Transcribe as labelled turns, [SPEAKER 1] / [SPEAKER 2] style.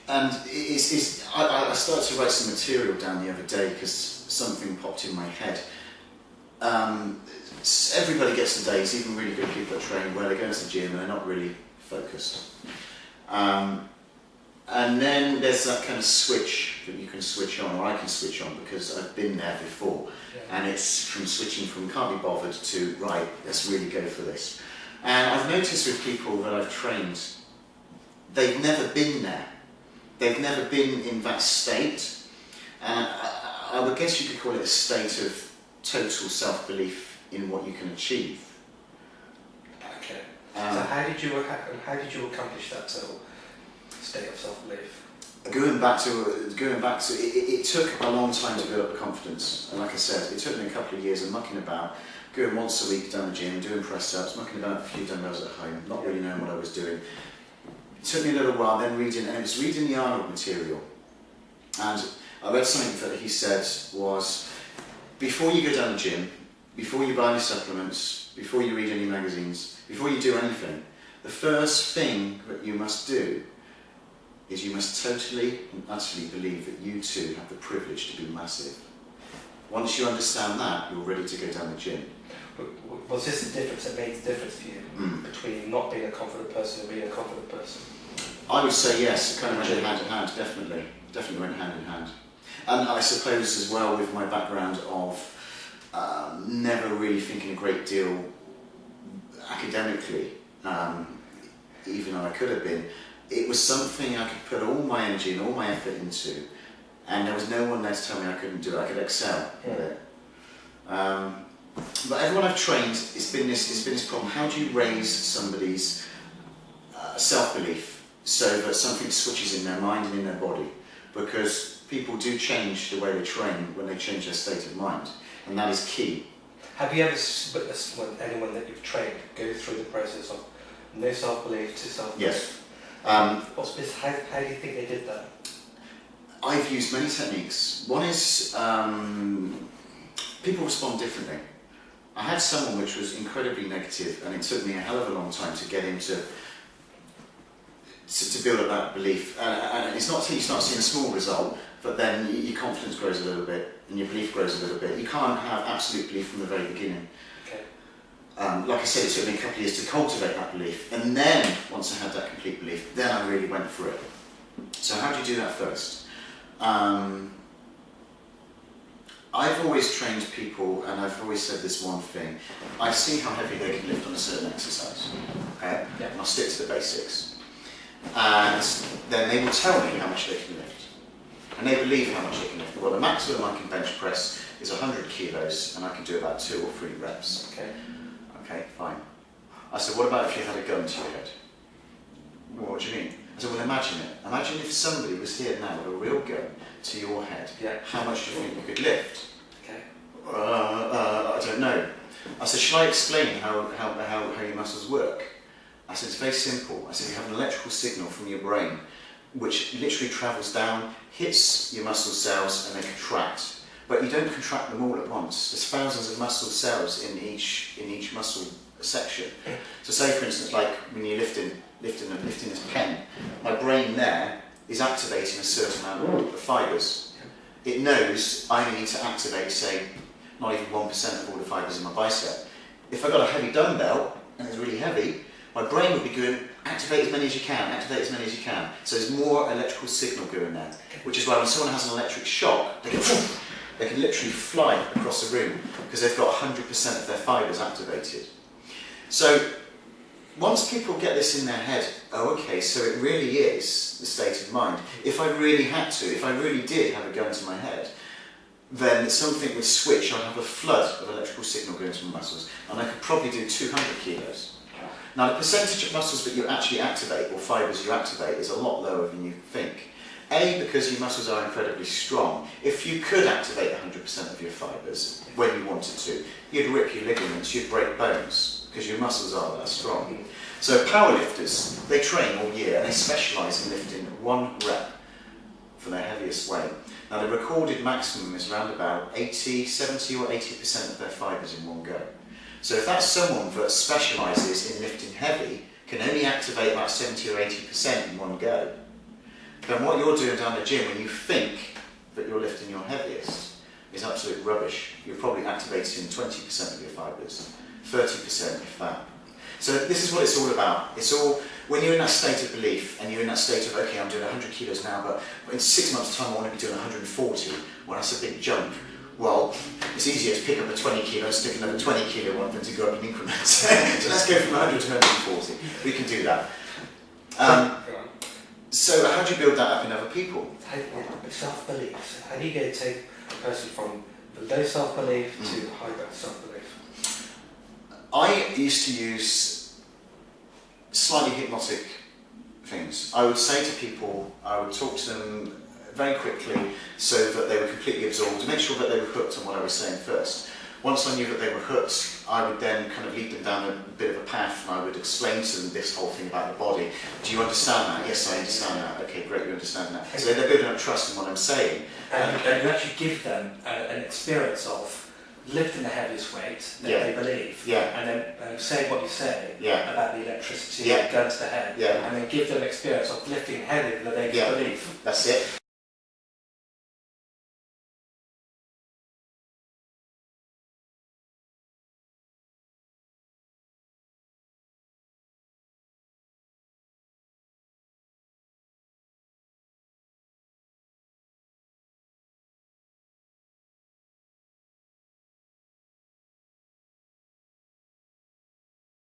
[SPEAKER 1] And I started to write some material down the other day because something popped in my head. Everybody gets the days, even really good people at training, where they go into the gym and they're not really focused. And then there's that kind of switch that you can switch on, or I can switch on, because I've been there before. Yeah. And it's from switching from can't be bothered to, right, let's really go for this. And I've noticed with people that I've trained, they've never been there. They've never been in that state. And I would guess you could call it a state of total self-belief in what you can achieve.
[SPEAKER 2] Okay. So how did you accomplish that state of self-belief?
[SPEAKER 1] Going back to it took a long time to build up the confidence, and like I said, it took me a couple of years of mucking about, going once a week down the gym, doing press-ups, mucking about a few dumbbells at home, not really knowing what I was doing. It took me a little while, then reading, and it was reading the Arnold material, and I read something that he said was, before you go down the gym, before you buy any supplements, before you read any magazines, before you do anything, the first thing that you must do is you must totally and utterly believe that you too have the privilege to be massive. Once you understand that, you're ready to go down the gym.
[SPEAKER 2] Was this the difference that made the difference for you between not being a confident person and being a confident person?
[SPEAKER 1] I would say yes, it kind of went hand in hand, definitely. Definitely went hand in hand. And I suppose as well with my background of never really thinking a great deal academically, even though I could have been, it was something I could put all my energy and all my effort into, and there was no one there to tell me I couldn't do it. I could excel at it. But everyone I've trained, it's been this problem. How do you raise somebody's self-belief so that something switches in their mind and in their body? Because people do change the way they train when they change their state of mind, and that is key.
[SPEAKER 2] Have you ever witnessed anyone that you've trained go through the process of no self-belief to self-belief?
[SPEAKER 1] Yes.
[SPEAKER 2] How do you think they did that?
[SPEAKER 1] I've used many techniques. One is people respond differently. I had someone which was incredibly negative, and it took me a hell of a long time to get him to build up that belief. And it's not until you start seeing a small result, but then your confidence grows a little bit and your belief grows a little bit. You can't have absolute belief from the very beginning.
[SPEAKER 2] Okay.
[SPEAKER 1] Like I said, it took me a couple of years to cultivate that belief, and then once I had that complete belief, then I really went for it. So how do you do that first? I've always trained people, and I've always said this one thing. I see how heavy they can lift on a certain exercise, okay?
[SPEAKER 2] Yeah.
[SPEAKER 1] And I'll stick to the basics. And then they will tell me how much they can lift. And they believe how much they can lift. Well, the maximum I can bench press is 100 kilos, and I can do about 2 or 3 reps.
[SPEAKER 2] Okay.
[SPEAKER 1] Okay, fine. I said, what about if you had a gun to your head? Well, what do you mean? I said, well, imagine it. Imagine if somebody was here now with a real gun to your head.
[SPEAKER 2] Yeah.
[SPEAKER 1] How much do you think you could lift?
[SPEAKER 2] Okay.
[SPEAKER 1] I don't know. I said, shall I explain how your muscles work? I said, it's very simple. I said, you have an electrical signal from your brain which literally travels down, hits your muscle cells, and they contract. But you don't contract them all at once. There's thousands of muscle cells in each muscle section. So say, for instance, like when you're lifting this pen, my brain there is activating a certain amount of fibres. It knows I only need to activate, say, not even 1% of all the fibres in my bicep. If I've got a heavy dumbbell, and it's really heavy, my brain would be going, activate as many as you can, activate as many as you can. So there's more electrical signal going there, which is why when someone has an electric shock, they can literally fly across the room because they've got 100% of their fibres activated. So once people get this in their head, oh okay, so it really is the state of mind. If I really had to, if I really did have a gun to my head, then something would switch. I'd have a flood of electrical signal going to my muscles, and I could probably do 200 kilos. Now the percentage of muscles that you actually activate, or fibres you activate, is a lot lower than you think. A, because your muscles are incredibly strong. If you could activate 100% of your fibres when you wanted to, you'd rip your ligaments, you'd break bones, because your muscles are that strong. So powerlifters, they train all year and they specialise in lifting 1 rep for their heaviest weight. Now the recorded maximum is around about 70 or 80% of their fibres in one go. So if that's someone that specialises in lifting heavy, can only activate about 70 or 80% in one go, then what you're doing down the gym when you think that you're lifting your heaviest is absolute rubbish. You're probably activating 20% of your fibres, 30% if that. So this is what it's all about. It's all, when you're in that state of belief and you're in that state of, okay, I'm doing 100 kilos now, but in 6 months' time I want to be doing 140. Well, that's a big jump. Well, it's easier to pick up a 20 kilo and stick another 20 kilo one than to go up in increments. So let's go from 100 to 140. We can do that. So how do you build that up in other people?
[SPEAKER 2] Self-belief. So how do you get to take a person from low self-belief to high self-belief?
[SPEAKER 1] I used to use slightly hypnotic things. I would say to people, I would talk to them very quickly so that they were completely absorbed, to make sure that they were hooked on what I was saying first. Once I knew that they were hooked, I would then kind of lead them down a bit of a path and I would explain to them this whole thing about the body. Do you understand that? Yes, I understand that. Okay, great, you understand that. So they're building up trust in what I'm saying.
[SPEAKER 3] And you actually give them an experience of lifting the heaviest weight that they believe, and then say what you say about the electricity going to the head, and then give them experience of lifting heavier that they believe.
[SPEAKER 1] That's it.